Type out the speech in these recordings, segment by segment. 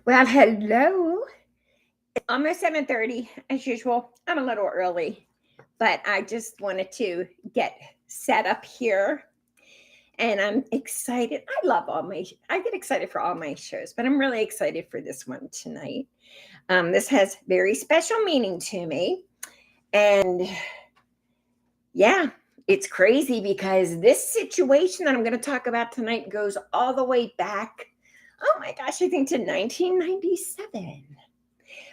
Well, hello. It's almost 7:30 as usual. I'm a little early, but I just wanted to get set up here and I'm excited. I get excited for all my shows, but I'm really excited for this one tonight. This has very special meaning to me. And yeah, it's crazy because this situation that I'm going to talk about tonight goes all the way back. Oh my gosh, I think to 1997.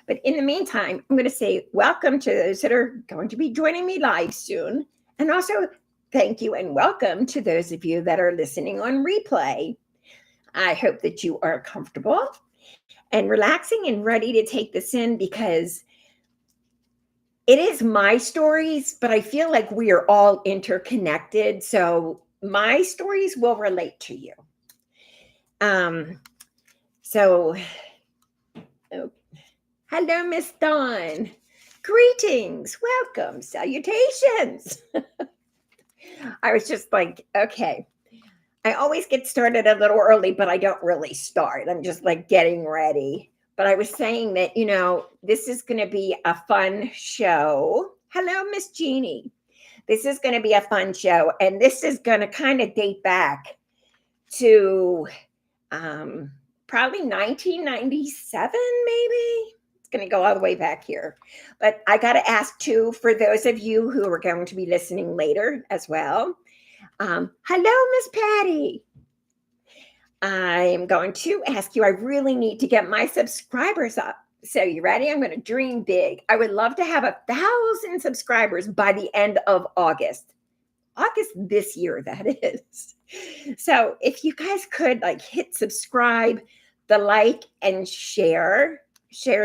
But in the meantime, I'm going to say welcome to those that are going to be joining me live soon. And also, thank you and welcome to those of you that are listening on replay. I hope that you are comfortable and relaxing and ready to take this in because it is my stories, but I feel like we are all interconnected. So my stories will relate to you. Um, so, oh, hello, Miss Dawn. Greetings, welcome, salutations. I was just like, okay. I always get started a little early, but I don't really start. I'm just like getting ready. But I was saying that, this is going to be a fun show. Hello, Miss Jeannie. This is going to be a fun show. And this is going to kind of date back to probably 1997, maybe. It's going to go all the way back here. But I got to ask, too, for those of you who are going to be listening later as well. Hello, Miss Patty. I am going to ask you, I really need to get my subscribers up. So you ready? I'm going to dream big. I would love to have 1,000 subscribers by the end of August. August this year, that is. So if you guys could hit subscribe, the like, and share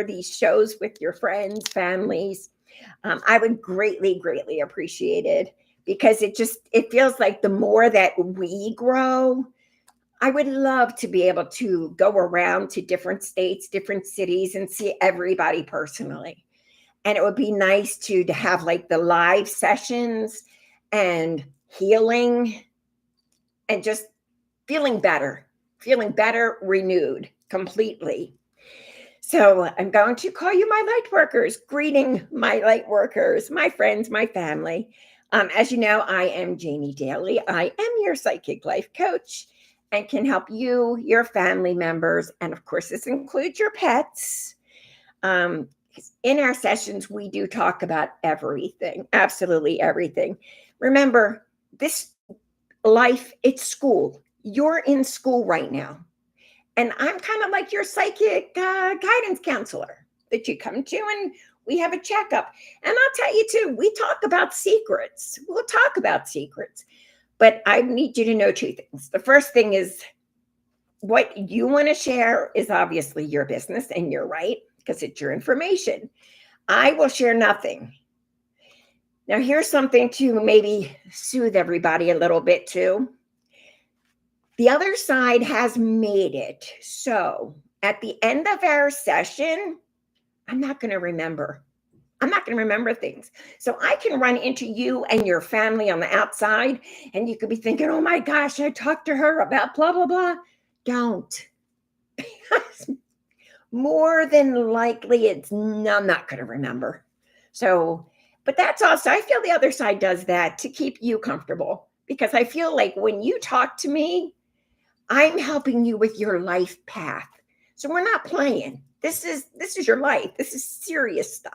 these shows with your friends, families, I would greatly, greatly appreciate it because it feels like the more that we grow, I would love to be able to go around to different states, different cities, and see everybody personally. And it would be nice to have the live sessions and healing and just feeling better, renewed completely. So I'm going to call you my light workers. Greeting my light workers, my friends, my family. As you know, I am Janie Daly. I am your psychic life coach and can help you, your family members, and of course, this includes your pets. In our sessions, we do talk about everything, absolutely everything. Remember, this life, it's school. You're in school right now. And I'm kind of like your psychic guidance counselor that you come to and we have a checkup. And I'll tell you too, we talk about secrets. We'll talk about secrets. But I need you to know two things. The first thing is what you want to share is obviously your business and you're right because it's your information. I will share nothing. Now, here's something to maybe soothe everybody a little bit too. The other side has made it so at the end of our session, I'm not going to remember. I'm not going to remember things. So I can run into you and your family on the outside, and you could be thinking, oh my gosh, I talked to her about blah, blah, blah. Don't. More than likely, I'm not going to remember. So, but that's also, I feel the other side does that to keep you comfortable because I feel like when you talk to me, I'm helping you with your life path. So we're not playing. This is your life. This is serious stuff.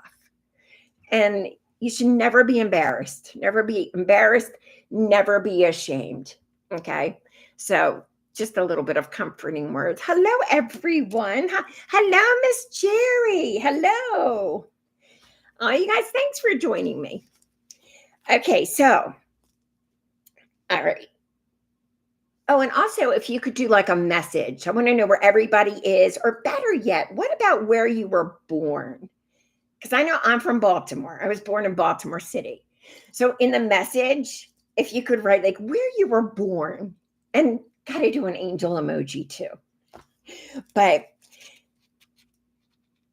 And you should never be embarrassed. Never be embarrassed. Never be ashamed. Okay. So just a little bit of comforting words. Hello, everyone. Hello, Miss Jerry. Hello. Oh, you guys, thanks for joining me. Okay, so, all right. Oh, and also if you could do a message, I want to know where everybody is, or better yet, what about where you were born? Because I know I'm from Baltimore. I was born in Baltimore City. So in the message, if you could write where you were born, and gotta do an angel emoji too. But,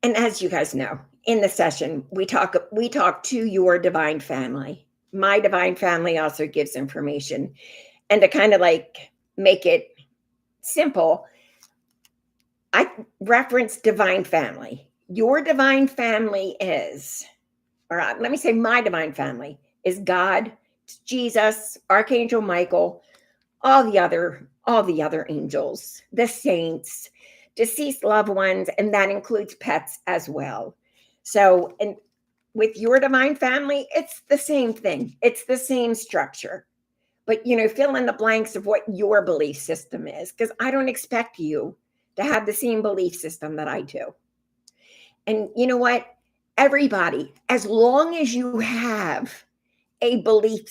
and as you guys know, in the session, we talk to your divine family. My divine family also gives information. And to kind of make it simple, I reference divine family. Your divine family is, or let me say my divine family is God, Jesus, Archangel Michael, all the other angels, the saints, deceased loved ones, and that includes pets as well. So, and with your divine family, it's the same thing. It's the same structure. But fill in the blanks of what your belief system is, because I don't expect you to have the same belief system that I do. And you know what? Everybody, as long as you have a belief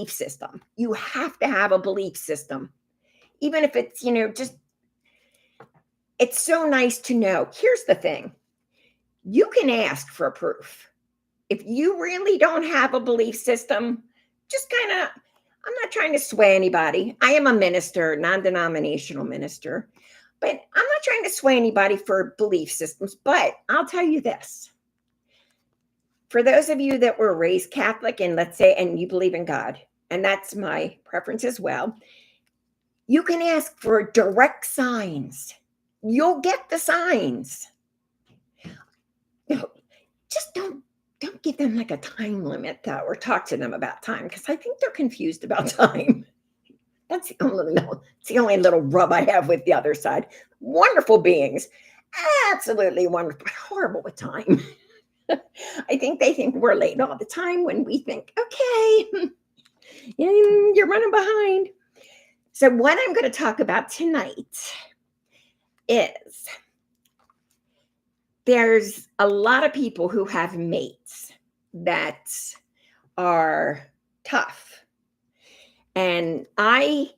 system, you have to have a belief system, even if it's just, it's so nice to know. Here's the thing: you can ask for proof. If you really don't have a belief system, just kind of, I'm not trying to sway anybody. I am a minister, non-denominational minister, but I'm not trying to sway anybody for belief systems. But I'll tell you this: for those of you that were raised Catholic, and let's say, and you believe in God, and that's my preference as well, you can ask for direct signs. You'll get the signs. Just don't give them like a time limit, though, or talk to them about time, because I think they're confused about time. That's the only little rub I have with the other side. Wonderful beings, absolutely wonderful, but horrible with time. I think they think we're late all the time when we think, okay, you're running behind. So what I'm going to talk about tonight is, there's a lot of people who have mates that are tough. And I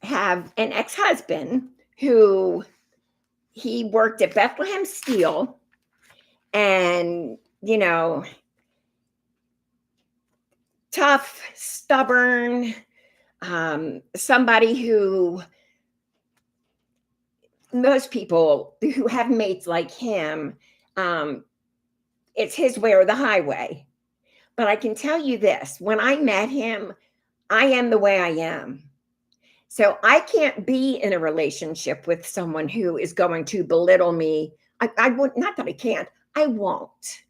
have an ex-husband who, he worked at Bethlehem Steel, and tough, stubborn, somebody who, most people who have mates like him, it's his way or the highway. But I can tell you this: when I met him, I am the way I am. So I can't be in a relationship with someone who is going to belittle me. I would, not that I can't, I won't.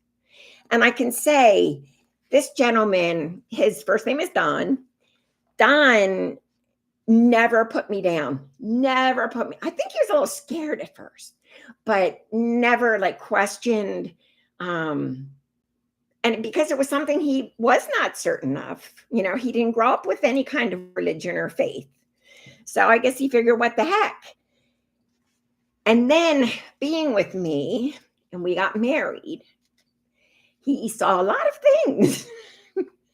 And I can say, this gentleman, his first name is Don. Don never put me down. Never put me. I think he was a little scared at first, but never like questioned. And because it was something he was not certain of, he didn't grow up with any kind of religion or faith. So I guess he figured, what the heck? And then being with me, and we got married, he saw a lot of things.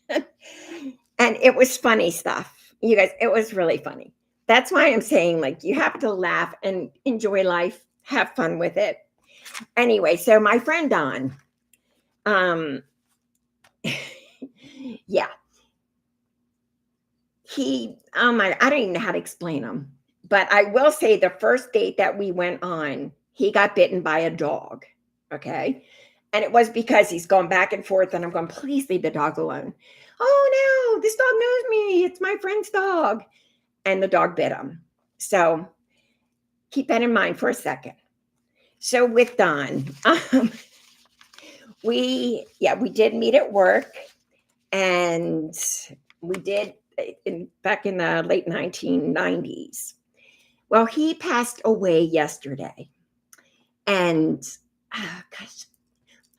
And it was funny stuff. You guys, it was really funny. That's why I'm saying, like, you have to laugh and enjoy life, have fun with it. Anyway, so my friend Don, yeah, I don't even know how to explain him, but I will say the first date that we went on, he got bitten by a dog. Okay. And it was because he's going back and forth, and I'm going, please leave the dog alone. Oh no, this dog knows me. It's my friend's dog. And the dog bit him. So keep that in mind for a second. So with Don, we did meet at work, and we did back in the late 1990s. Well, he passed away yesterday, and gosh,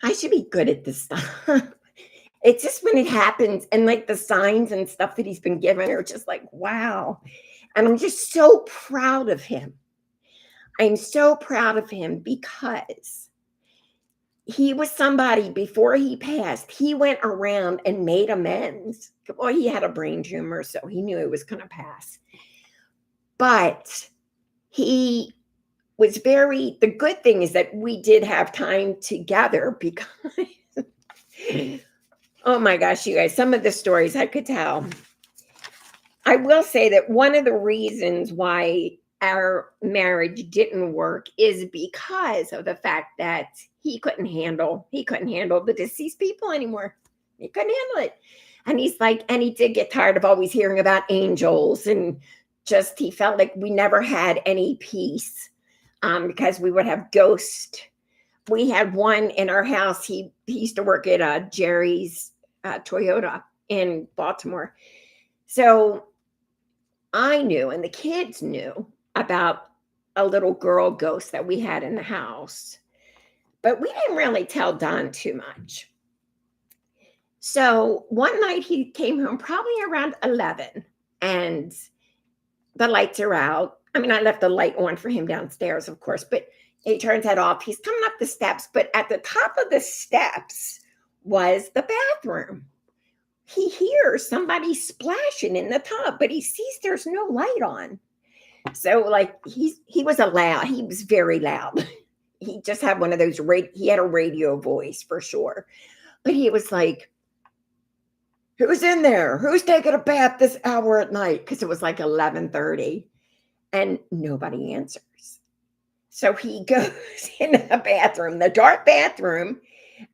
I should be good at this stuff. It's just when it happens, and like the signs and stuff that he's been given are just like, wow. And I'm just so proud of him. I'm so proud of him because he was somebody, before he passed, he went around and made amends. Well, he had a brain tumor, so he knew it was going to pass. But he was the good thing is that we did have time together, because oh my gosh, you guys, some of the stories I could tell. I will say that one of the reasons why our marriage didn't work is because of the fact that he couldn't handle the deceased people anymore. He couldn't handle it. And he's like, and he did get tired of always hearing about angels, and just, he felt like we never had any peace. because we would have ghosts. We had one in our house. He used to work at Jerry's Toyota in Baltimore. So I knew, and the kids knew about a little girl ghost that we had in the house, but we didn't really tell Don too much. So one night he came home probably around 11, and the lights are out. I mean, I left the light on for him downstairs, of course, but he turns that off. He's coming up the steps, but at the top of the steps was the bathroom. He hears somebody splashing in the tub, but he sees there's no light on. So like he was he was very loud. He just had one of those he had a radio voice for sure. But he was like, "Who's in there? Who's taking a bath this hour at night?" Because it was like 11:30, and nobody answers. So he goes in the bathroom, the dark bathroom,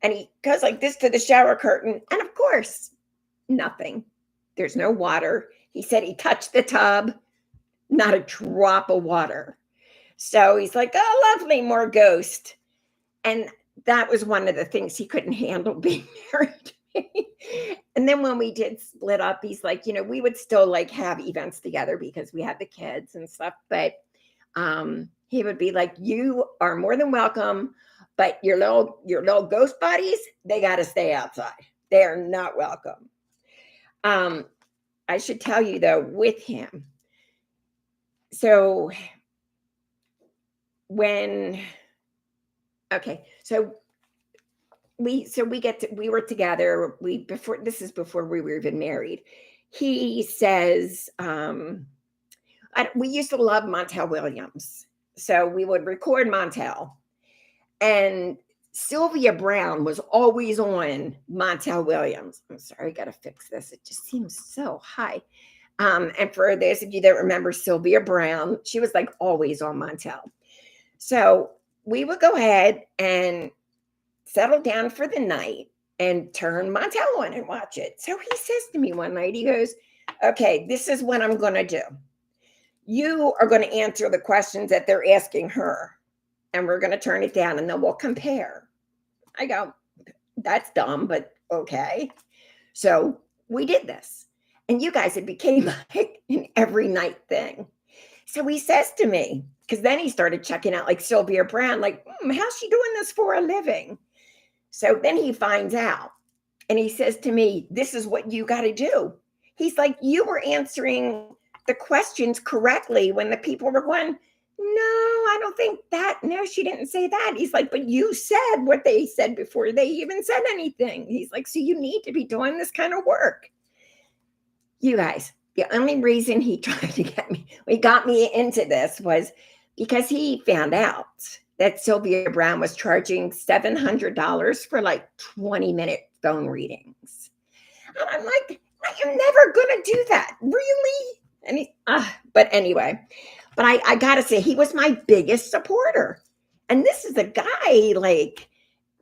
and he goes like this to the shower curtain, and of course, nothing. There's no water. He said he touched the tub, not a drop of water. So he's like, "Oh, lovely, more ghost." And that was one of the things he couldn't handle, being married to me. And then when we did split up, he's like, we would still like have events together because we had the kids and stuff. But he would be like, "You are more than welcome, but your little ghost buddies, they got to stay outside. They are not welcome." I should tell you though, with him. So so we were together. This is before we were even married. He says, we used to love Montel Williams. So we would record Montel, and Sylvia Browne was always on Montel Williams. I'm sorry, I got to fix this. It just seems so high. And for those of you that remember Sylvia Browne, she was like always on Montel. So we would go ahead and settle down for the night and turn Montel on and watch it. So he says to me one night, he goes, "Okay, this is what I'm going to do. You are going to answer the questions that they're asking her, and we're going to turn it down, and then we'll compare." I go, "That's dumb, but okay." So we did this. And you guys, it became like an every night thing. So he says to me, because then he started checking out like Sylvia Browne, like, how's she doing this for a living? So then he finds out, and he says to me, "This is what you got to do." He's like, "You were answering the questions correctly when the people were going, 'No, I don't think that. No, she didn't say that.'" He's like, "But you said what they said before they even said anything." He's like, "So you need to be doing this kind of work." You guys, the only reason he tried to got me into this was because he found out that Sylvia Browne was charging $700 for like 20-minute phone readings. And I'm like, "I am never going to do that. Really?" And but anyway, but I got to say, he was my biggest supporter. And this is a guy like,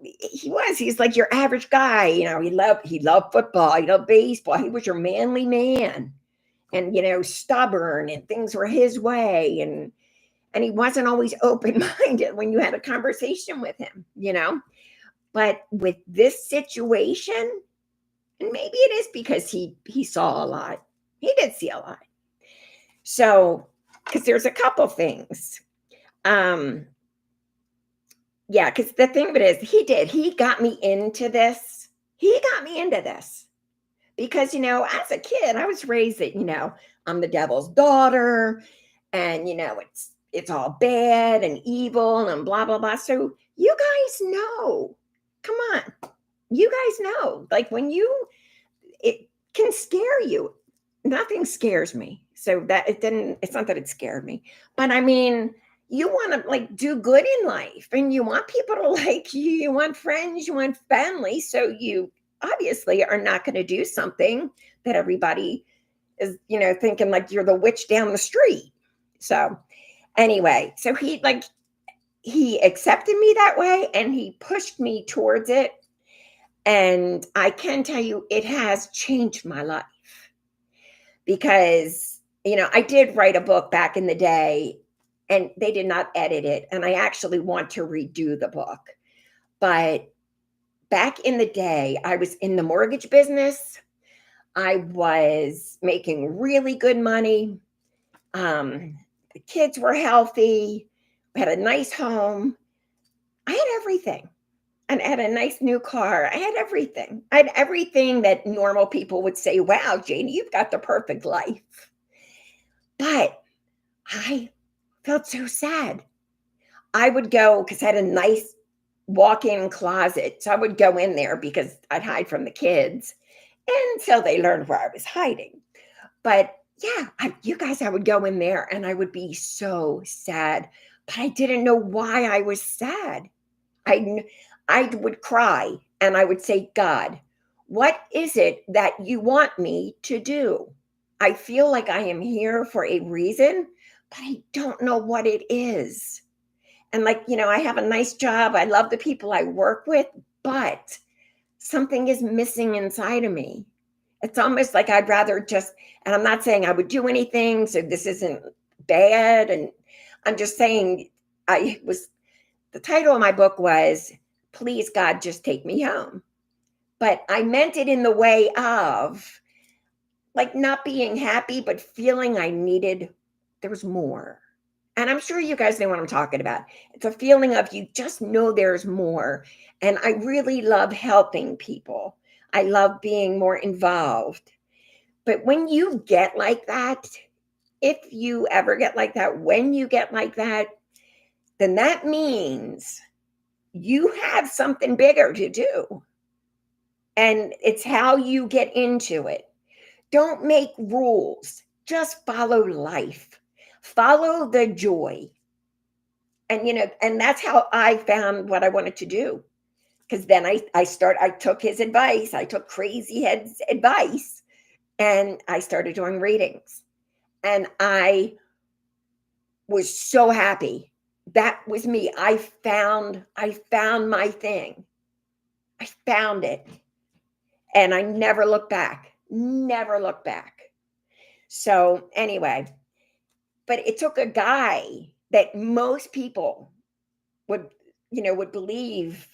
he's like your average guy. He loved football. He loved baseball. He was your manly man, and stubborn, and things were his way. And he wasn't always open-minded when you had a conversation with him. But with this situation, and maybe it is because he saw a lot. He did see a lot. So, because there's a couple things. Yeah, because the thing of it is, he got me into this. Because, as a kid, I was raised that, I'm the devil's daughter, and, it's all bad and evil and blah, blah, blah. So you guys know, come on, you guys know, like it can scare you. Nothing scares me. So it's not that it scared me, but I mean, you want to like do good in life, and you want people to like you. You want friends, you want family. So you obviously are not going to do something that everybody is, thinking like you're the witch down the street. So anyway, so he accepted me that way, and he pushed me towards it. And I can tell you, it has changed my life, because, I did write a book back in the day, and they did not edit it. And I actually want to redo the book. But back in the day, I was in the mortgage business. I was making really good money. The kids were healthy. We had a nice home. I had everything. And I had a nice new car. I had everything. I had everything that normal people would say, wow, Janie, you've got the perfect life. But I felt so sad. I would go because I had a nice walk-in closet. So I would go in there because I'd hide from the kids until they learned where I was hiding. But yeah, you guys, I would go in there and I would be so sad, but I didn't know why I was sad. I would cry and I would say, God, what is it that you want me to do? I feel like I am here for a reason, but I don't know what it is. And like, I have a nice job. I love the people I work with, but something is missing inside of me. It's almost like I'd rather just, and I'm not saying I would do anything, so this isn't bad. And I'm just saying, the title of my book was, Please God, Just Take Me Home. But I meant it in the way of like not being happy, but feeling there was more. And I'm sure you guys know what I'm talking about. It's a feeling of you just know there's more. And I really love helping people. I love being more involved. But when you get like that, if you ever get like that, when you get like that, then that means you have something bigger to do. And it's how you get into it. Don't make rules, just follow life, follow the joy. And that's how I found what I wanted to do. Because then I took his advice, I took Crazy Head's advice, and I started doing readings. And I was so happy. That was me. I found my thing. I found it. And I never looked back. Never looked back. So anyway, but it took a guy that most people would, would believe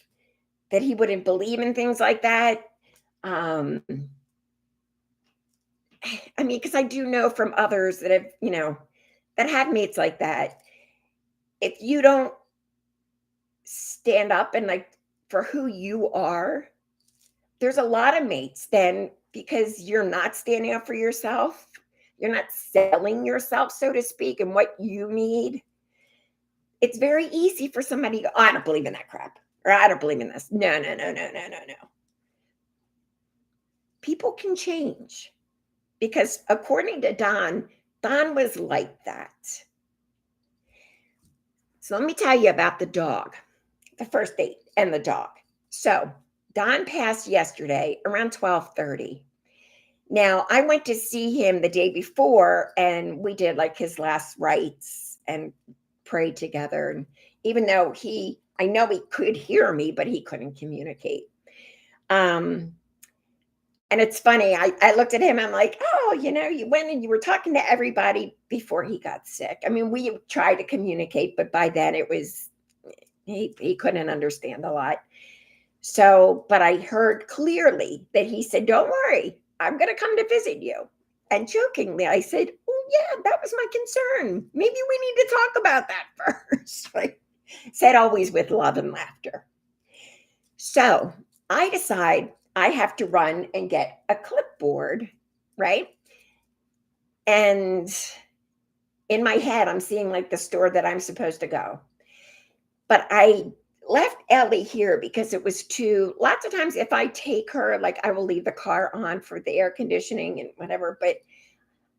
that he wouldn't believe in things like that. I mean, because I do know from others that have, that have mates like that. If you don't stand up and like for who you are, there's a lot of mates then because you're not standing up for yourself. You're not selling yourself, so to speak, and what you need. It's very easy for somebody to go, oh, I don't believe in that crap. Or I don't believe in this. No, no, no, no, no, no, no. People can change because according to Don was like that. So let me tell you about the dog, the first date and the dog. So Don passed yesterday around 12:30. Now I went to see him the day before and we did like his last rites and prayed together. And even though I know he could hear me, but he couldn't communicate. And it's funny, I looked at him, I'm like, oh, you went and you were talking to everybody before he got sick. I mean, we tried to communicate, but by then he couldn't understand a lot. So, but I heard clearly that he said, don't worry, I'm going to come to visit you. And jokingly, I said, oh, yeah, that was my concern. Maybe we need to talk about that first. Like, said always with love and laughter. So I decide I have to run and get a clipboard, right? And in my head, I'm seeing like the store that I'm supposed to go. But I left Ellie here because it was lots of times if I take her, like I will leave the car on for the air conditioning and whatever, but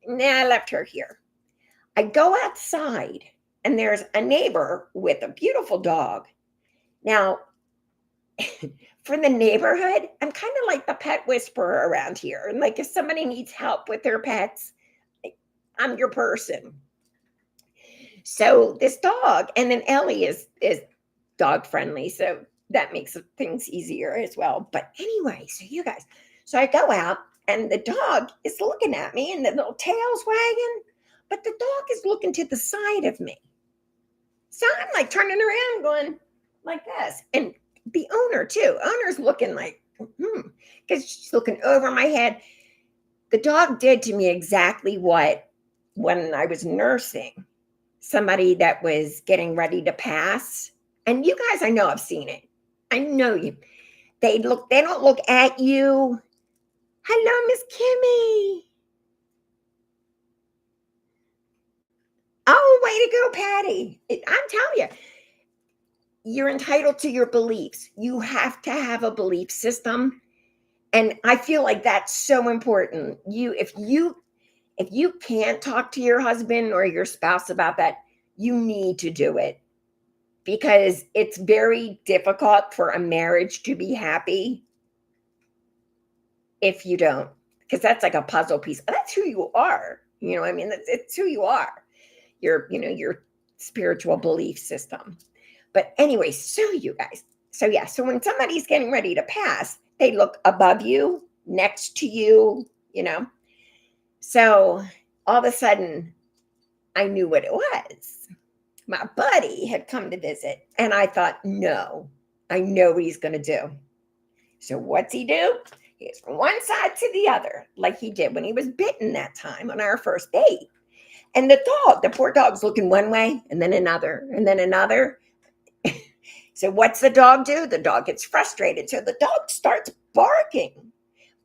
I left her here. I go outside and there's a neighbor with a beautiful dog. Now, for the neighborhood, I'm kind of like the pet whisperer around here. And like if somebody needs help with their pets, I'm your person. So this dog, and then Ellie is dog friendly. So that makes things easier as well. But anyway, so I go out and the dog is looking at me and the little tail's wagging, but the dog is looking to the side of me. So I'm like turning around going like this. And the owner too. Owner's looking like, because she's looking over my head. The dog did to me exactly what when I was nursing somebody that was getting ready to pass. And you guys, I know I've seen it. I know you. They don't look at you. Hello, Miss Kimmy. Oh, way to go, Patty. I'm telling you, you're entitled to your beliefs. You have to have a belief system. And I feel like that's so important. If you can't talk to your husband or your spouse about that, you need to do it because it's very difficult for a marriage to be happy if you don't, because that's like a puzzle piece. That's who you are. You know what I mean? It's who you are. Your spiritual belief system. But anyway, so you guys, so yeah, so when somebody's getting ready to pass, they look above you, next to you, you know. So all of a sudden, I knew what it was. My buddy had come to visit, and I thought, no, I know what he's going to do. So what's he do? He goes from one side to the other, like he did when he was bitten that time on our first date. And the poor dog's looking one way and then another and then another. So what's the dog do? The dog gets frustrated. So the dog starts barking.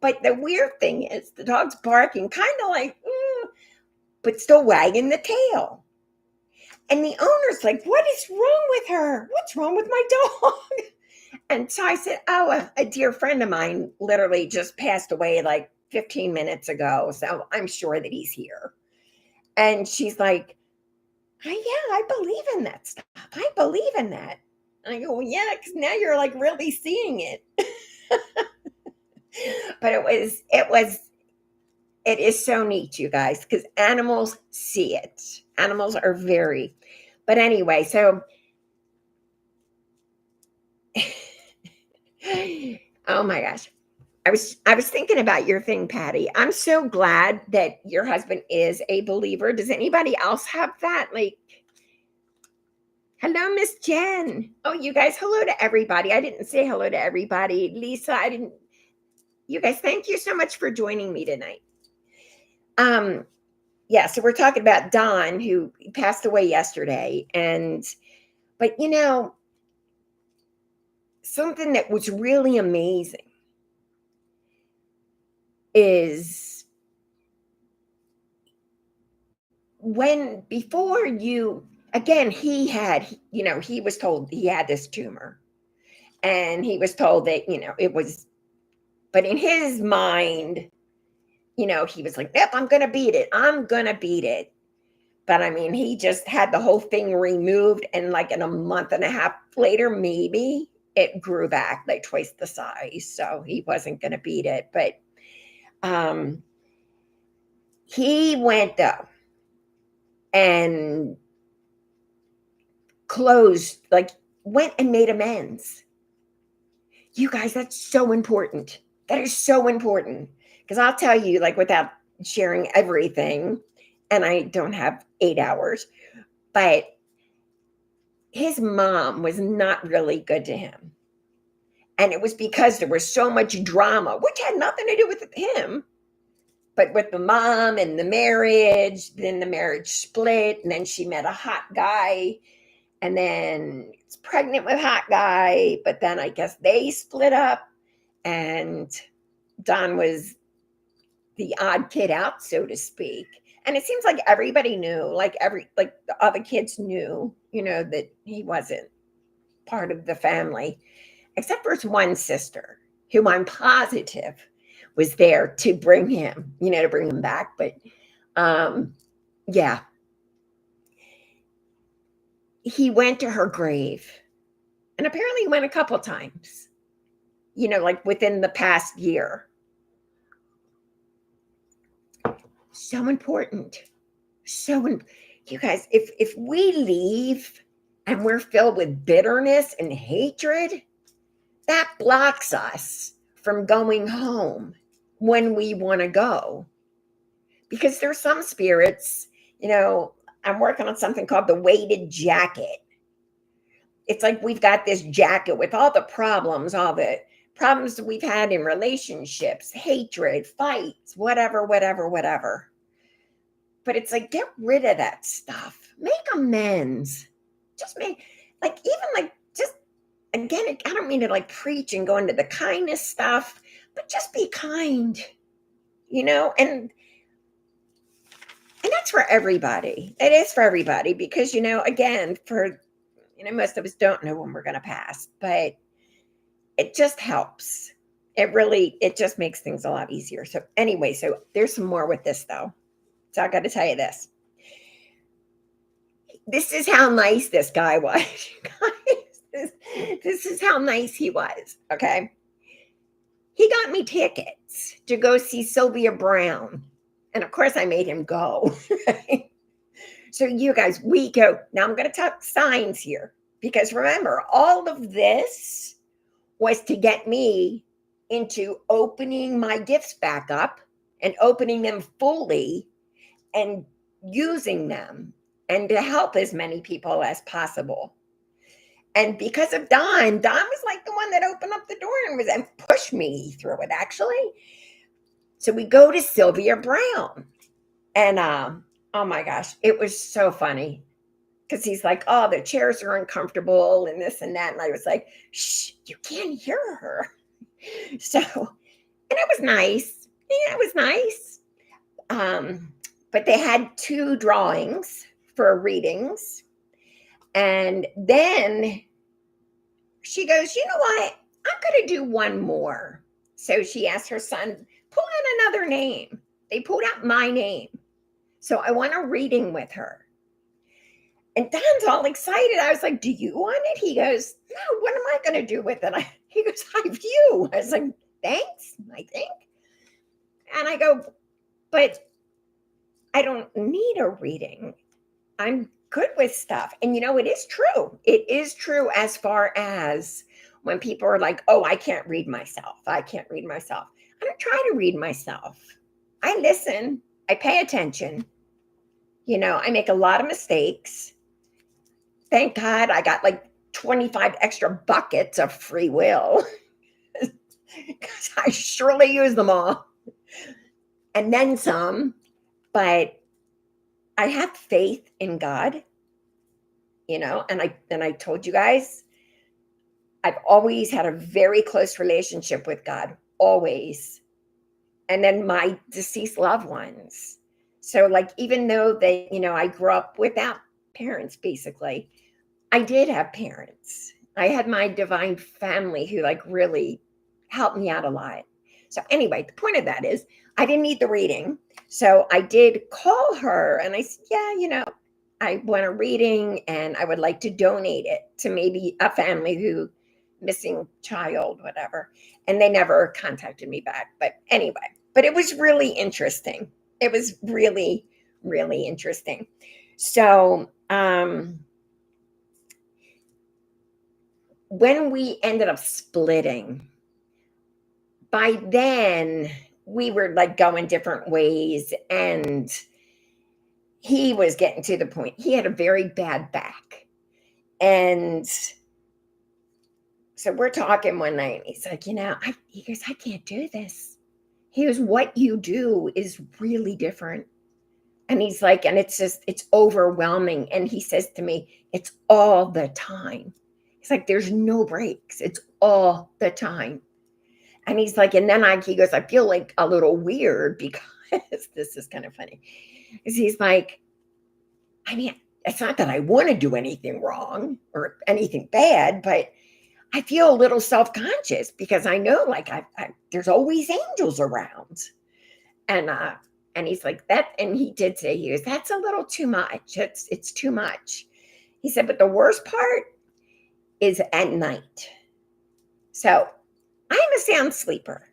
But the weird thing is the dog's barking kind of like, but still wagging the tail. And the owner's like, what is wrong with her? What's wrong with my dog? And so I said, oh, a dear friend of mine literally just passed away like 15 minutes ago. So I'm sure that he's here. And she's like, yeah, I believe in that stuff. I believe in that. And I go, well, yeah, because now you're like really seeing it. But it is so neat, you guys, because animals see it. Animals are very, but anyway, so, oh my gosh. I was thinking about your thing, Patty. I'm so glad that your husband is a believer. Does anybody else have that? Like, hello, Miss Jen. Oh, you guys, hello to everybody. I didn't say hello to everybody. Lisa, I didn't. You guys, thank you so much for joining me tonight. Yeah, so we're talking about Don, who passed away yesterday. But something that was really amazing is before you, again, he was told he had this tumor, and he was told that, it was, but in his mind, he was like, yep, I'm going to beat it. I'm going to beat it. But I mean, he just had the whole thing removed, and like in a month and a half later, maybe it grew back like twice the size. So he wasn't going to beat it. But he went though and went and made amends. You guys, that's so important. That is so important. Because I'll tell you, like, without sharing everything, and I don't have 8 hours, but his mom was not really good to him. And it was because there was so much drama, which had nothing to do with him, but with the mom and the marriage. Then the marriage split, and then she met a hot guy, and then it's pregnant with hot guy. But then I guess they split up, and Don was the odd kid out, so to speak. And it seems like everybody knew, like the other kids knew, that he wasn't part of the family, except for his one sister, who I'm positive was there to bring him, to bring him back. But yeah, he went to her grave, and apparently he went a couple times, like within the past year. So important. You guys, if we leave and we're filled with bitterness and hatred, that blocks us from going home when we want to go. Because there's some spirits, I'm working on something called the weighted jacket. it's like we've got this jacket with all the problems that we've had in relationships, hatred, fights, whatever, whatever, whatever. But it's like, get rid of that stuff. Make amends. Just make, like, even like, just, again, I don't mean to like preach and go into the kindness stuff, but just be kind, and that's for everybody. It is for everybody because, again, most of us don't know when we're going to pass, but it just helps. It just makes things a lot easier. So anyway, so there's some more with this though. So I got to tell you this. This is how nice this guy was, guys. This is how nice he was. Okay. He got me tickets to go see Sylvia Browne. And of course I made him go. Right? So you guys, we go. Now I'm going to talk signs here because remember, all of this was to get me into opening my gifts back up and opening them fully and using them and to help as many people as possible. And because of Don was like the one that opened up the door and pushed me through it, actually. So we go to Sylvia Browne. And oh my gosh, it was so funny. Because he's like, oh, the chairs are uncomfortable and this and that. And I was like, shh, you can't hear her. So, and it was nice. Yeah, it was nice. But they had 2 drawings for readings. And then she goes, you know what? I'm going to do one more. So she asked her son, pull out another name. They pulled out my name. So I want a reading with her. And Don's all excited. I was like, do you want it? He goes, no, what am I going to do with it? He goes, I have you. I was like, thanks, I think. And I go, but I don't need a reading. I'm good with stuff. And it is true. It is true as far as when people are like, oh, I can't read myself. I can't read myself. I don't try to read myself. I listen. I pay attention. I make a lot of mistakes. Thank God I got like 25 extra buckets of free will because I surely use them all and then some. But I have faith in God, and I told you guys, I've always had a very close relationship with God, always. And then my deceased loved ones. So like, even though they, I grew up without parents, basically, I did have parents. I had my divine family who like really helped me out a lot. So anyway, the point of that is I didn't need the reading. So I did call her and I said, yeah, I want a reading and I would like to donate it to maybe a family who missing child, whatever. And they never contacted me back. But anyway, but it was really interesting. It was really, really interesting. So, when we ended up splitting, by then we were like going different ways and he was getting to the point. He had a very bad back. And so we're talking one night. He's like, he goes, I can't do this. He goes, what you do is really different. And he's like, and it's overwhelming. And he says to me, it's all the time. It's like, there's no breaks. It's all the time. And he's like, and then he goes, I feel like a little weird because this is kind of funny. He's like, I mean, it's not that I want to do anything wrong or anything bad, but I feel a little self-conscious because I know like there's always angels around. And he's like that. And he did say, he goes, that's a little too much. It's too much. He said, but the worst part is at night. So I'm a sound sleeper.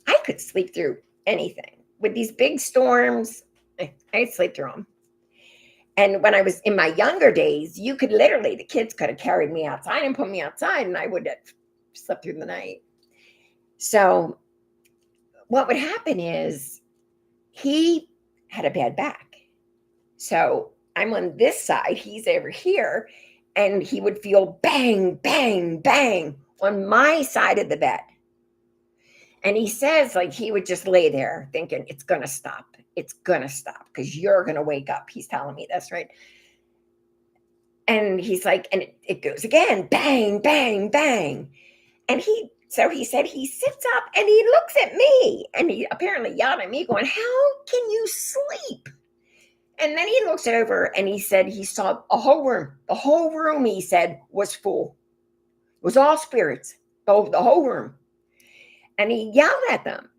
I could sleep through anything. With these big storms, I'd sleep through them. And when I was in my younger days, the kids could have carried me outside and put me outside and I would have slept through the night. So what would happen is he had a bad back. So I'm on this side, he's over here. and he would feel bang, bang, bang on my side of the bed. And he says, like, he would just lay there thinking, it's going to stop. It's going to stop because you're going to wake up. He's telling me this, right? And he's like, and it goes again, bang, bang, bang. And so he said he sits up and he looks at me and he apparently yelled at me going, how can you sleep? And then he looks over and he said he saw a whole room. The whole room, he said, was full. It was all spirits, the whole room. And he yelled at them.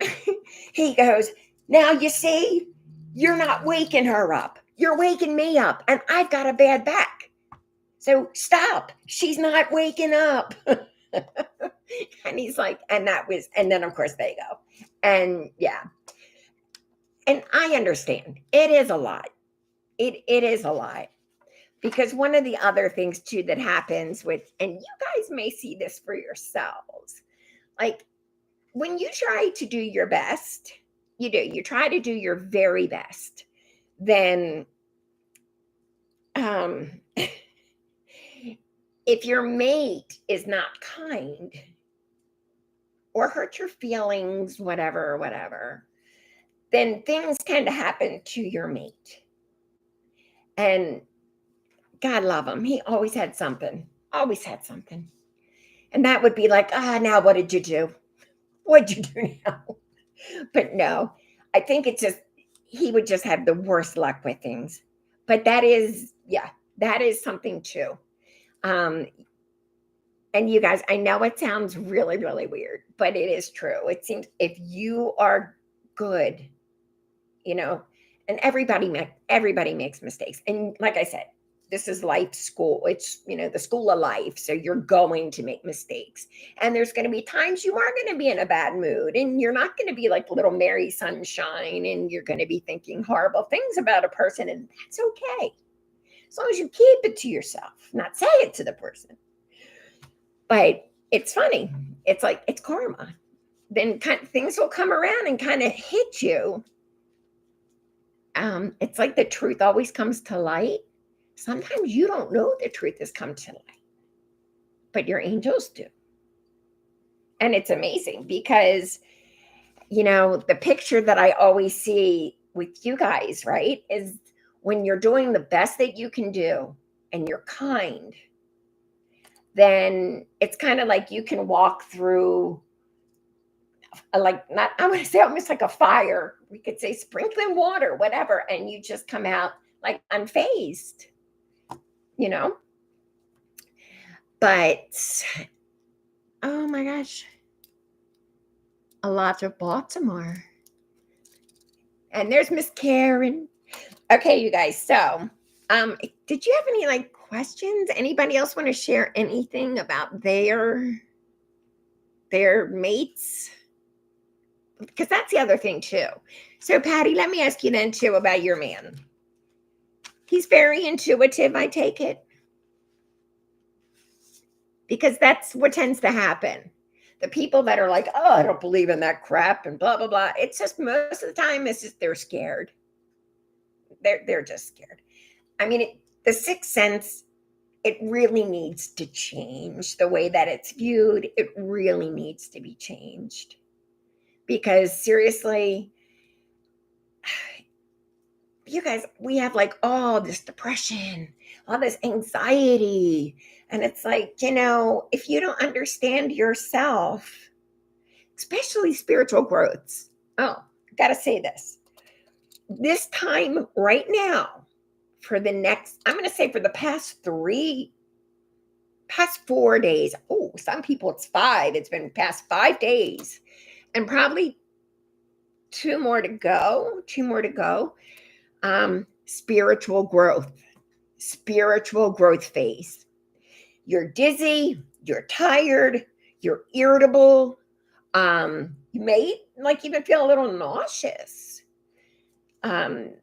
He goes, now you see, you're not waking her up. You're waking me up and I've got a bad back. So stop. She's not waking up. And he's like, and then of course they go. And yeah. And I understand. It is a lot. It is a lot. Because one of the other things too that happens with, and you guys may see this for yourselves, like when you try to do your best, you try to do your very best, then if your mate is not kind or hurt your feelings, whatever, then things tend to happen to your mate. And God love him. He always had something. And that would be like, now what did you do? What'd you do now? But no, I think it's just, he would just have the worst luck with things. But that is something too. And you guys, I know it sounds really, really weird, but it is true. It seems if you are good, and everybody makes mistakes. And like I said, this is life school. It's, the school of life. So you're going to make mistakes. And there's going to be times you are going to be in a bad mood and you're not going to be like little Mary Sunshine and you're going to be thinking horrible things about a person. And that's okay. As long as you keep it to yourself, not say it to the person. But it's funny. It's like, it's karma. Then things will come around and kind of hit you. It's like the truth always comes to light. Sometimes you don't know the truth has come to light, but your angels do. And it's amazing because, the picture that I always see with you guys, right, is when you're doing the best that you can do and you're kind, then it's kind of like you can walk through I want to say almost like a fire. We could say sprinkling water, whatever, and you just come out like unfazed, But, oh my gosh, a lot of Baltimore. And there's Miss Karen. Okay, you guys. So, did you have any questions? Anybody else want to share anything about their mates? Because that's the other thing too. So Patty, let me ask you then too about your man. He's very intuitive, I take it. Because that's what tends to happen. The people that are like, oh, I don't believe in that crap and blah, blah, blah. It's just most of the time, it's just they're scared. They're just scared. I mean, the sixth sense, it really needs to change the way that it's viewed. It really needs to be changed. Because seriously, you guys, we have all this depression, all this anxiety. And it's like, if you don't understand yourself, especially spiritual growths. Oh, I got to say this. This time right now, I'm going to say for the past 4 days. Oh, some people it's 5. It's been past 5 days. And probably 2 more to go. Spiritual growth phase. You're dizzy, you're tired, you're irritable. You may even feel a little nauseous. And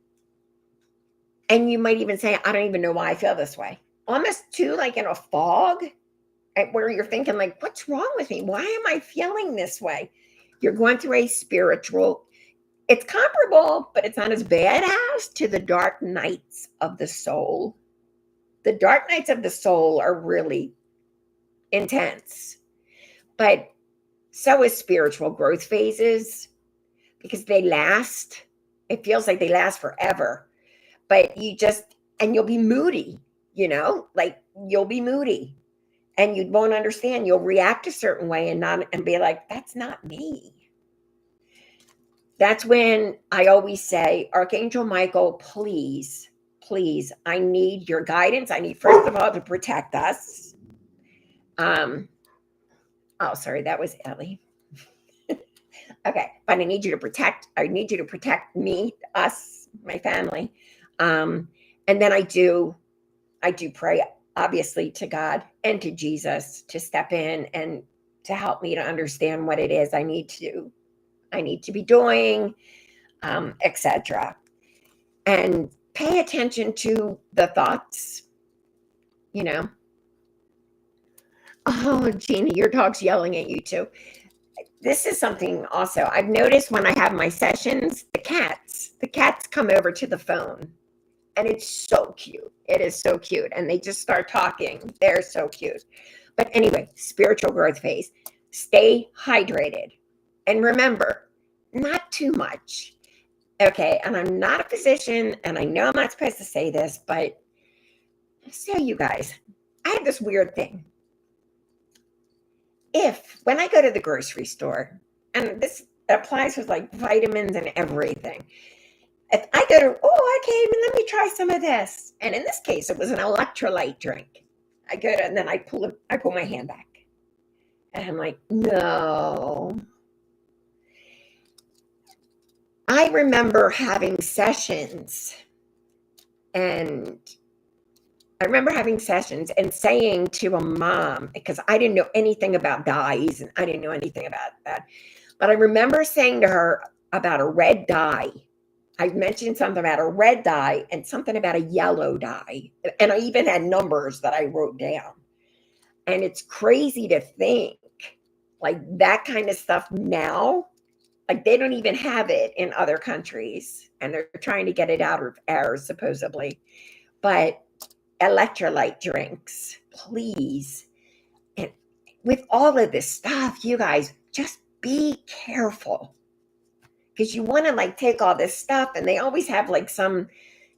you might even say, I don't even know why I feel this way. Almost too in a fog where you're thinking what's wrong with me? Why am I feeling this way? You're going through a spiritual, it's comparable, but it's not as bad as to the dark nights of the soul. The dark nights of the soul are really intense, but so is spiritual growth phases because they last. It feels like they last forever, but and you'll be moody, like you'll be moody and you won't understand. You'll react a certain way and be like, that's not me. That's when I always say, Archangel Michael, please, please, I need your guidance. I need, first of all, to protect us. Oh, sorry, that was Ellie. Okay, but I need you to protect me, us, my family. And then I do pray, obviously, to God and to Jesus to step in and to help me to understand what it is I need to be doing, etc. And pay attention to the thoughts, Oh, Gina, your dog's yelling at you too. This is something also I've noticed when I have my sessions, the cats come over to the phone and it's so cute. It is so cute. And they just start talking. They're so cute. But anyway, spiritual growth phase. Stay hydrated. And remember, not too much. Okay. And I'm not a physician and I know I'm not supposed to say this, but so you guys, I have this weird thing. When I go to the grocery store, and this applies with like vitamins and everything, if I go to, okay, let me try some of this. And in this case, it was an electrolyte drink. I go to, and then I pull my hand back. And I'm like, no. I remember having sessions and saying to a mom, because I didn't know anything about dyes and I didn't know anything about that. But I remember saying to her about a red dye. I mentioned something about a red dye and something about a yellow dye. And I even had numbers that I wrote down. And it's crazy to think like that kind of stuff now, like they don't even have it in other countries. And they're trying to get it out of ours, supposedly. But electrolyte drinks, please. And with all of this stuff, you guys, just be careful. Because you want to like take all this stuff and they always have like some,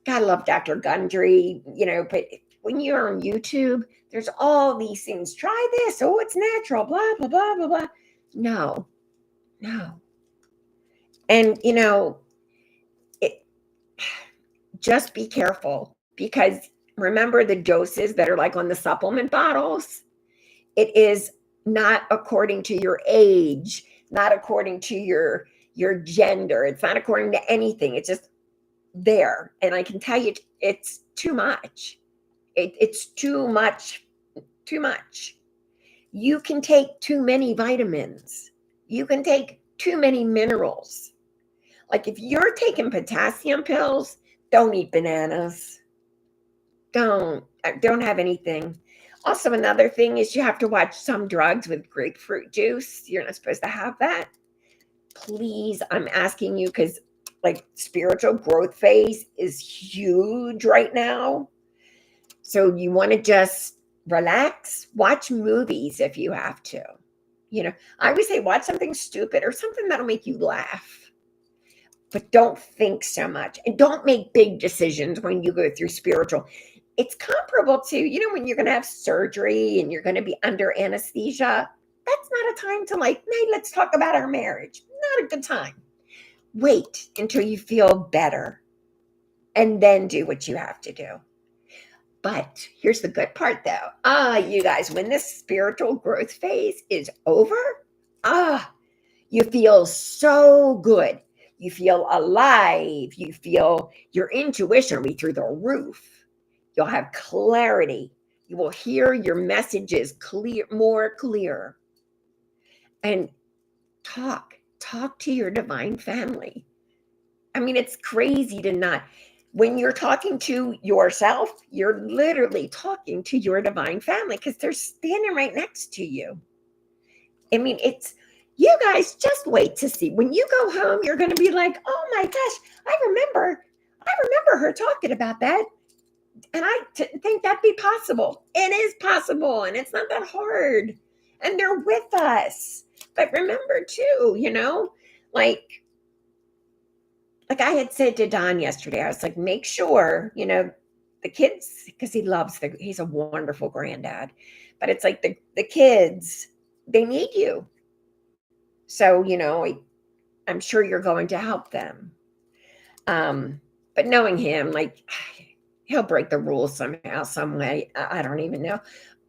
God, I love Dr. Gundry, but when you're on YouTube, there's all these things. Try this. Oh, it's natural, blah, blah, blah, blah, blah. No. And, just be careful because remember the doses that are like on the supplement bottles? It is not according to your age, not according to your gender. It's not according to anything. It's just there. And I can tell you it's too much. It's too much. You can take too many vitamins. You can take too many minerals. Like if you're taking potassium pills, don't eat bananas. Don't have anything. Also, another thing is you have to watch some drugs with grapefruit juice. You're not supposed to have that. Please, I'm asking you because like spiritual growth phase is huge right now. So you want to just relax, watch movies if you have to. I always say watch something stupid or something that'll make you laugh. But don't think so much and don't make big decisions when you go through spiritual. It's comparable to, when you're going to have surgery and you're going to be under anesthesia. That's not a time to like, hey, let's talk about our marriage. Not a good time. Wait until you feel better and then do what you have to do. But here's the good part though. You guys, when this spiritual growth phase is over, you feel so good. You feel alive. You feel your intuition will be through the roof. You'll have clarity. You will hear your messages more clear. And talk to your divine family. I mean, it's crazy to not. When you're talking to yourself, you're literally talking to your divine family because they're standing right next to you. I mean, you guys just wait to see. When you go home, you're going to be like, oh my gosh, I remember her talking about that. And I think that'd be possible. It is possible, and it's not that hard. And they're with us. But remember, too, like like I had said to Don yesterday, I was like, make sure, the kids, because he's a wonderful granddad, but it's like the kids, they need you. So, I'm sure you're going to help them. But knowing him, like, he'll break the rules somehow, some way. I don't even know.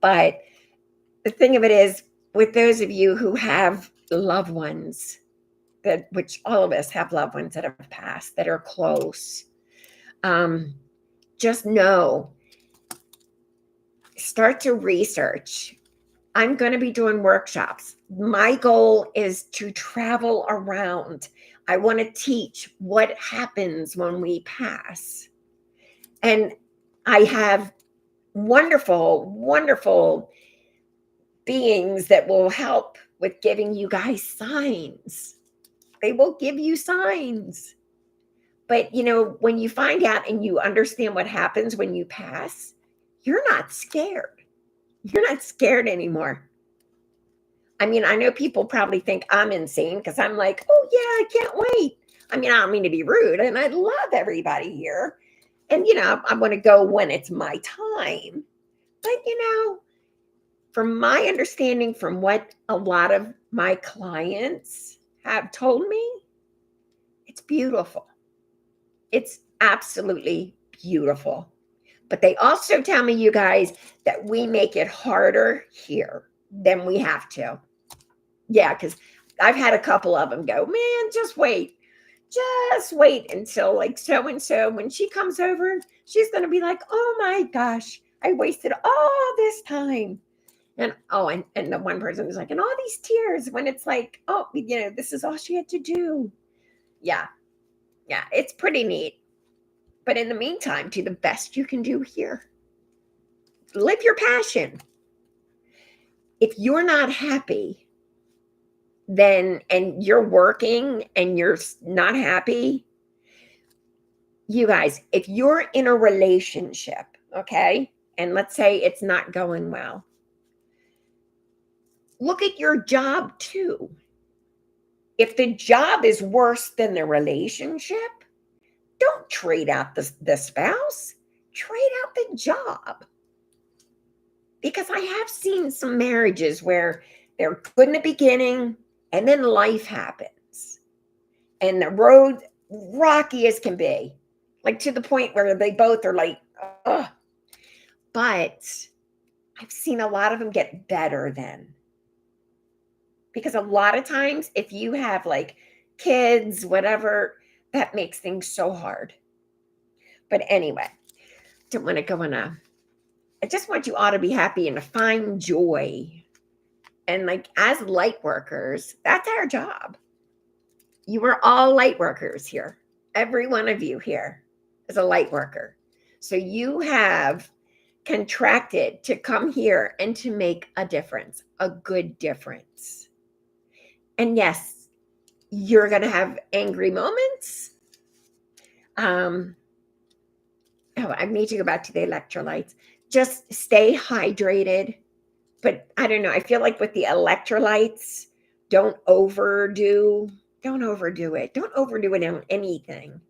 But the thing of it is, with those of you who have loved ones, which all of us have loved ones that have passed, that are close, just know, start to research. I'm going to be doing workshops. My goal is to travel around. I want to teach what happens when we pass. And I have wonderful, wonderful beings that will help with giving you guys signs. They will give you signs. But, when you find out and you understand what happens when you pass, you're not scared. You're not scared anymore. I mean, I know people probably think I'm insane because I'm like, oh, yeah, I can't wait. I mean, I don't mean to be rude, and I love everybody here. And, I want to go when it's my time. But, from my understanding, from what a lot of my clients have told me, it's beautiful. It's absolutely beautiful. But they also tell me, you guys, that we make it harder here than we have to. Yeah, because I've had a couple of them go, man, just wait until like so-and-so, when she comes over, she's going to be like, oh my gosh, I wasted all this time. And and the one person was like, and all these tears, when it's like, oh, this is all she had to do. Yeah, it's pretty neat. But in the meantime, do the best you can do here. Live your passion. If you're not happy, and you're working and you're not happy, you guys, if you're in a relationship, okay, and let's say it's not going well, look at your job too. If the job is worse than the relationship, don't trade out the spouse, trade out the job. Because I have seen some marriages where they're good in the beginning and then life happens. And the road rocky as can be, like to the point where they both are like, ugh. But I've seen a lot of them get better then. Because a lot of times, if you have like kids, whatever, that makes things so hard. But anyway, don't want to go on I just want you all to be happy and to find joy. And like, as light workers, that's our job. You are all light workers here. Every one of you here is a light worker. So you have contracted to come here and to make a difference, a good difference. And yes, you're going to have angry moments. I need to go back to the electrolytes. Just stay hydrated. But I don't know. I feel like with the electrolytes, don't overdo it. Don't overdo it on anything.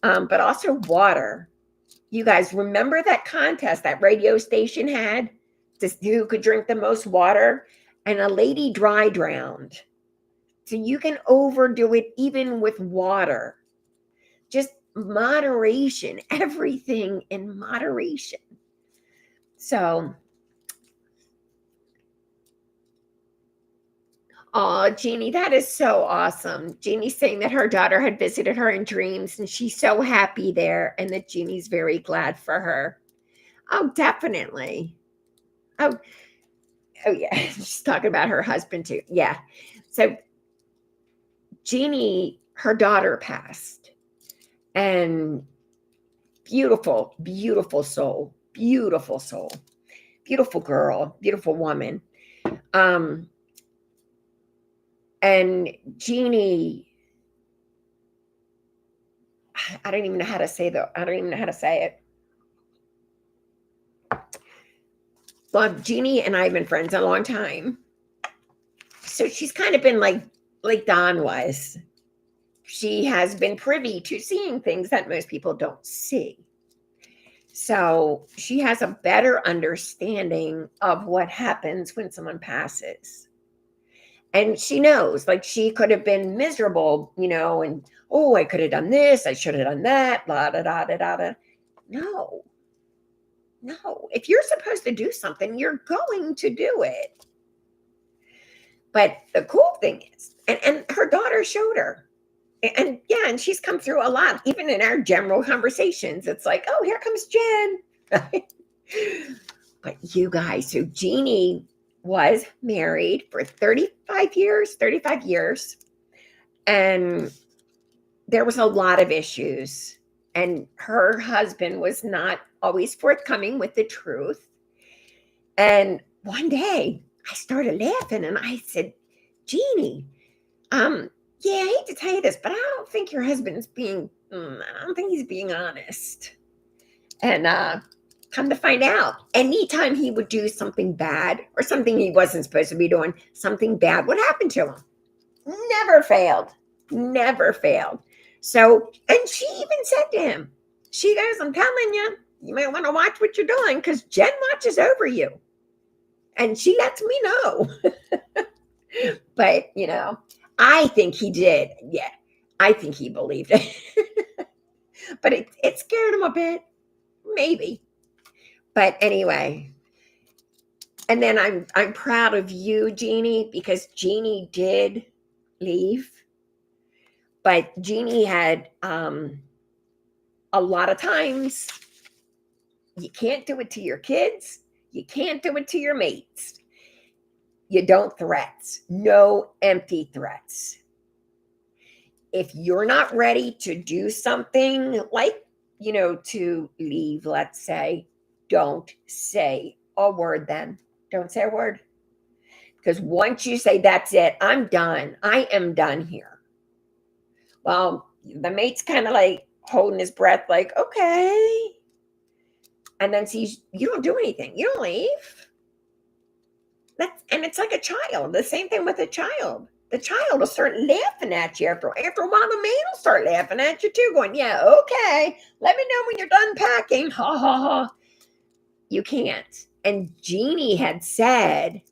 But also water. You guys remember that contest that radio station had? Who could drink the most water? And a lady dry drowned. So you can overdo it even with water. Just moderation. Everything in moderation. So, oh, Jeannie, that is so awesome. Jeannie's saying that her daughter had visited her in dreams and she's so happy there and that Jeannie's very glad for her. Oh, definitely. Oh yeah. She's talking about her husband too. Yeah. So Jeannie, her daughter passed, and beautiful, beautiful soul, beautiful girl, beautiful woman. And Jeannie, I don't even know how to say it. Well, Jeannie and I have been friends a long time. So she's kind of been like Don was. She has been privy to seeing things that most people don't see. So she has a better understanding of what happens when someone passes. And she knows, like, she could have been miserable, and, oh, I could have done this, I should have done that, blah, da, da, da, da, da. No, no. If you're supposed to do something, you're going to do it. But the cool thing is, and her daughter showed her. And yeah, and she's come through a lot, even in our general conversations. It's like, oh, here comes Jen. But you guys, so Jeannie was married for 35 years. And there was a lot of issues. And her husband was not always forthcoming with the truth. And one day I started laughing and I said, Jeannie, yeah, I hate to tell you this, but I don't think your husband's I don't think he's being honest. And come to find out, anytime he would do something bad or something he wasn't supposed to be doing, something bad would happen to him. Never failed. So, and she even said to him, she goes, I'm telling you, you might want to watch what you're doing because Jen watches over you. And she lets me know. But, I think he did. Yeah, I think he believed it. But it scared him a bit. Maybe. But anyway. And then I'm proud of you, Jeannie, because Jeannie did leave. But Jeannie had a lot of times, you can't do it to your kids. You can't do it to your mates. You don't threats. No empty threats. If you're not ready to do something like, to leave, let's say, don't say a word then. Don't say a word. Because once you say, that's it, I'm done. I am done here. Well, the mate's kind of like holding his breath like, okay. And then sees you don't do anything. You don't leave. And it's like a child. The same thing with a child. The child will start laughing at you after a while. The man will start laughing at you too, going, yeah, okay. Let me know when you're done packing. Ha, ha, ha. You can't. And Jeannie had said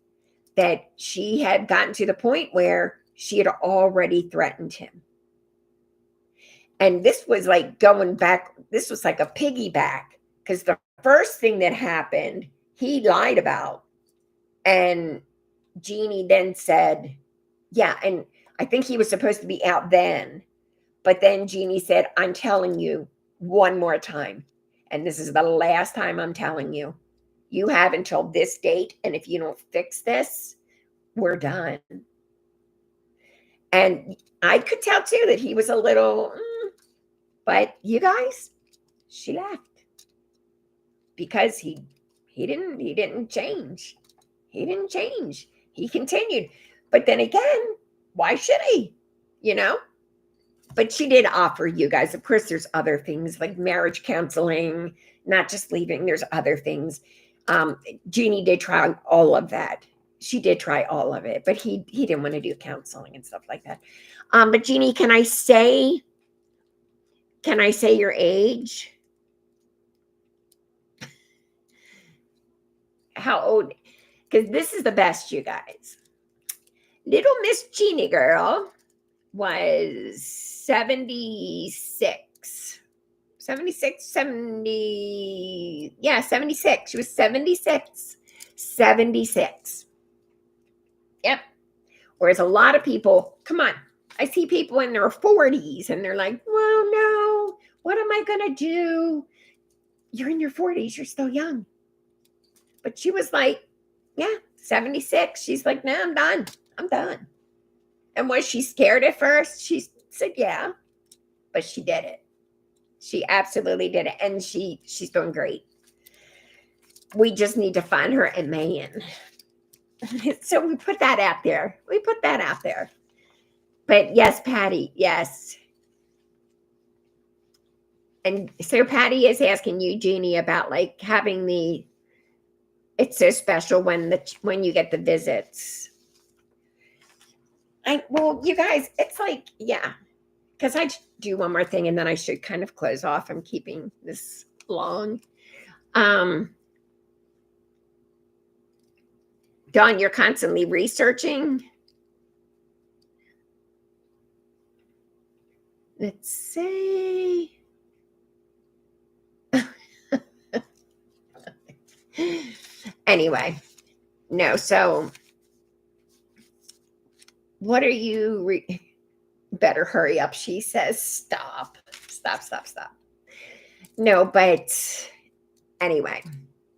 that she had gotten to the point where she had already threatened him. And this was like going back. This was like a piggyback because the first thing that happened, he lied about. And Jeannie then said, yeah, and I think he was supposed to be out then. But then Jeannie said, I'm telling you one more time. And this is the last time I'm telling you. You have until this date. And if you don't fix this, we're done. And I could tell too that he was a little, but you guys, she left. Because he didn't change. He didn't change. He continued. But then again, why should he? But she did offer you guys. Of course, there's other things like marriage counseling, not just leaving. There's other things. Jeannie did try all of that. She did try all of it, but he didn't want to do counseling and stuff like that. But Jeannie, can I say your age? How old? Because this is the best, you guys. Little Miss Jeannie girl was 76. 76. Yeah, 76. She was 76. 76. Yep. Whereas a lot of people, come on, I see people in their 40s and they're like, well, no, what am I going to do? You're in your 40s. You're still young. But she was like, yeah, 76. She's like, no, I'm done. I'm done. And was she scared at first? She said, yeah, but she did it. She absolutely did it. And she's doing great. We just need to find her a man. So we put that out there. But yes, Patty, yes. And so Patty is asking you, Jeannie, about like having the It's so special when you get the visits. Well, you guys, it's like, yeah, because I do one more thing and then I should kind of close off. I'm keeping this long. Dawn, you're constantly researching. Let's see. Anyway, no, so what are you better hurry up, she says. Stop. No, but anyway,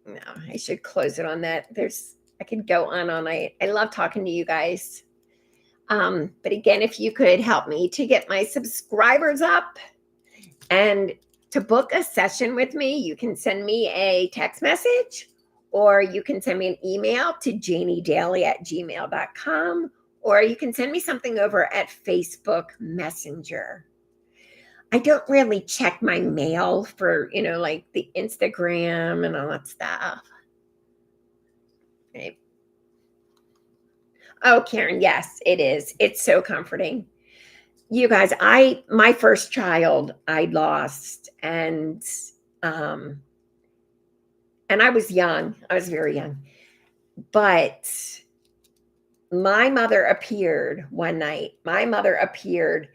no, I should close it on that. I could go on all night. I love talking to you guys. But again, if you could help me to get my subscribers up and to book a session with me, you can send me a text message or you can send me an email to janiedaly@gmail.com, or you can send me something over at Facebook Messenger. I don't really check my mail for, like the Instagram and all that stuff. Right. Oh, Karen, yes, it is. It's so comforting. You guys, my first child I lost, and I was young. I was very young. But my mother appeared one night. My mother appeared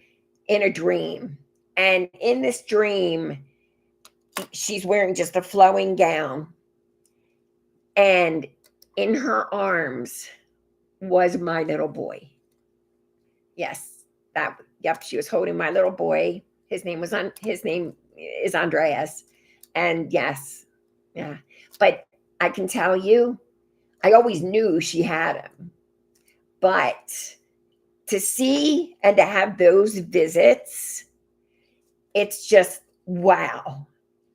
in a dream. And in this dream, she's wearing just a flowing gown. And in her arms was my little boy. Yes, yep, she was holding my little boy. His name is Andreas. And yes, yeah. But I can tell you, I always knew she had him. But to see and to have those visits, it's just wow.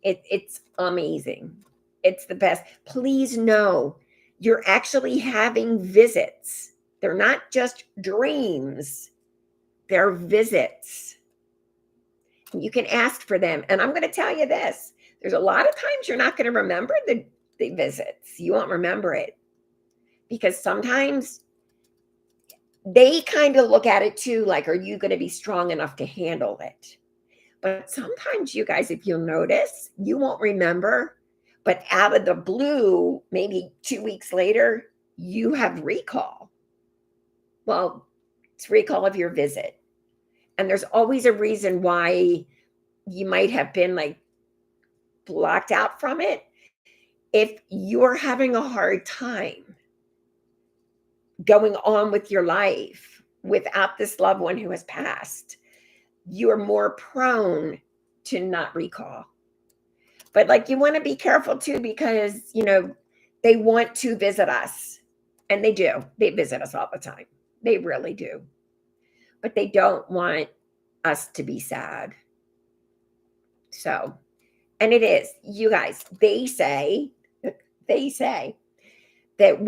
It's amazing. It's the best. Please know you're actually having visits. They're not just dreams. They're visits. You can ask for them. And I'm going to tell you this. There's a lot of times you're not going to remember the visits. You won't remember it. Because sometimes they kind of look at it too, like, are you going to be strong enough to handle it? But sometimes, you guys, if you'll notice, you won't remember. But out of the blue, maybe 2 weeks later, you have recall. Well, it's recall of your visit. And there's always a reason why you might have been like blocked out from it. If you're having a hard time going on with your life without this loved one who has passed, you're more prone to not recall. But like, you want to be careful too, because, they want to visit us, and they do. They visit us all the time. They really do. But they don't want us to be sad. So, and it is, you guys, they say that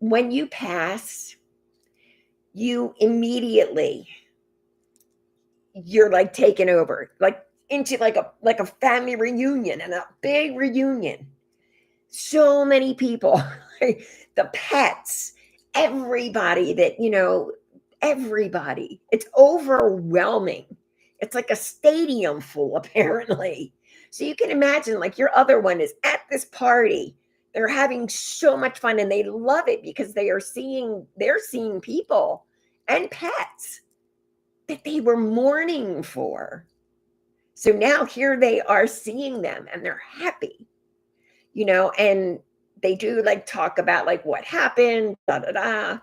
when you pass, you immediately, you're like taken over, like into like a family reunion, and a big reunion. So many people, the pets, everybody everybody. It's overwhelming. It's like a stadium full, apparently. So you can imagine, like, your other one is at this party. They're having so much fun and they love it because they're seeing people and pets that they were mourning for. So now here they are seeing them and they're happy, and they do like talk about like what happened, da da da.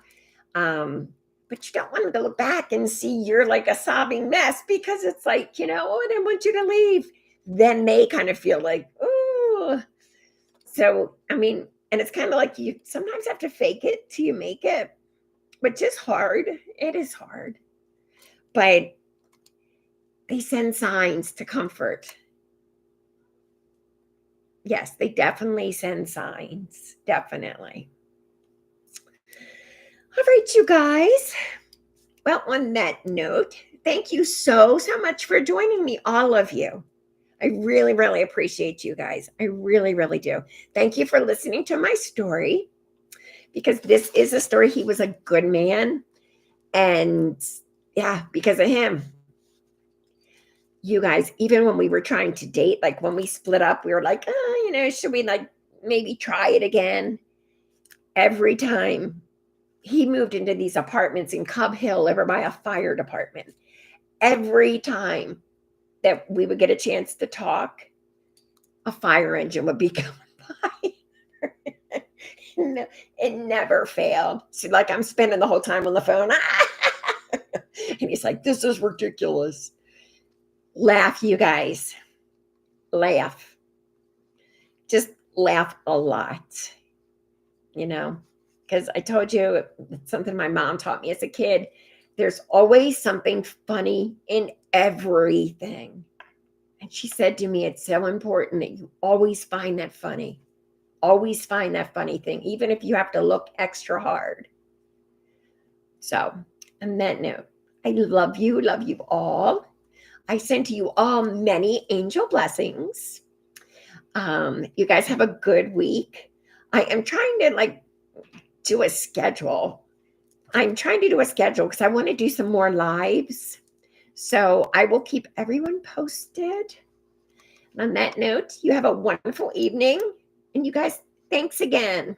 But you don't want them to look back and see you're like a sobbing mess, because it's like, oh, I didn't want you to leave. Then they kind of feel like, oh. So, I mean, and it's kind of like you sometimes have to fake it till you make it, which is hard. It is hard. But they send signs to comfort. Yes, they definitely send signs. Definitely. All right, you guys. Well, on that note, thank you so much for joining me, all of you. I really, really appreciate you guys. I really, really do. Thank you for listening to my story, because this is a story. He was a good man. And yeah, because of him, you guys, even when we were trying to date, like when we split up, we were like, oh, should we like maybe try it again? Every time he moved into these apartments in Cub Hill over by a fire department, every time that we would get a chance to talk, a fire engine would be coming by. No, it never failed. So like I'm spending the whole time on the phone. And he's like, this is ridiculous. Laugh, you guys. Laugh. Just laugh a lot, because I told you it's something my mom taught me as a kid. There's always something funny in everything. And she said to me, it's so important that you always find that funny. Always find that funny thing, even if you have to look extra hard. So, on that note, I love you all. I send to you all many angel blessings. You guys have a good week. I am trying to do a schedule. I'm trying to do a schedule because I want to do some more lives. So I will keep everyone posted. On that note, you have a wonderful evening. And you guys, thanks again.